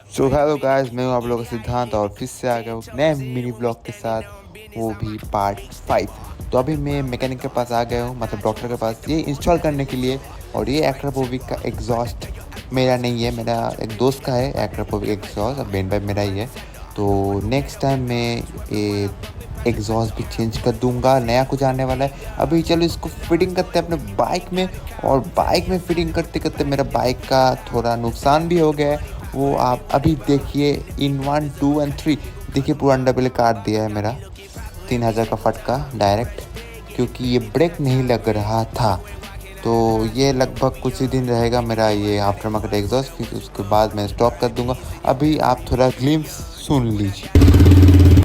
So hello guys, मैं हूं आप लोगों का सिद्धांत और फिर से आ गया हूं नए मिनी ब्लॉग के साथ, वो भी पार्ट 5। तो अभी मैं मैकेनिक के पास आ गया हूं, मतलब डॉक्टर के पास, ये इंस्टॉल करने के लिए। और ये एक्ट्रापोविक का एग्जॉस्ट मेरा नहीं है, मेरा एक दोस्त का है एक्ट्रापोविक एग्जॉस्ट। अब बेन भाई मेरा ही है। तो नेक्स्ट टाइम मैं ये एग्जॉस्ट भी चेंज कर दूंगा, नया कुछ आने वाला है। अभी चलो इसको फिटिंग करते हैं अपने बाइक में। और बाइक में फिटिंग करते करते मेरा बाइक का थोड़ा नुकसान भी हो गया है, वो आप अभी देखिए। इन 1 2 एंड 3 देखिए, पूरा डबल काट दिया है मेरा। 3000 का फटका डायरेक्ट, क्योंकि ये ब्रेक नहीं लग रहा था। तो ये लगभग कुछ ही दिन रहेगा मेरा ये आफ्टर मार्केट एग्जॉस्ट, फिर उसके बाद मैं स्टॉप कर दूंगा। अभी आप थोड़ा ग्लिम्स सुन लीजिए।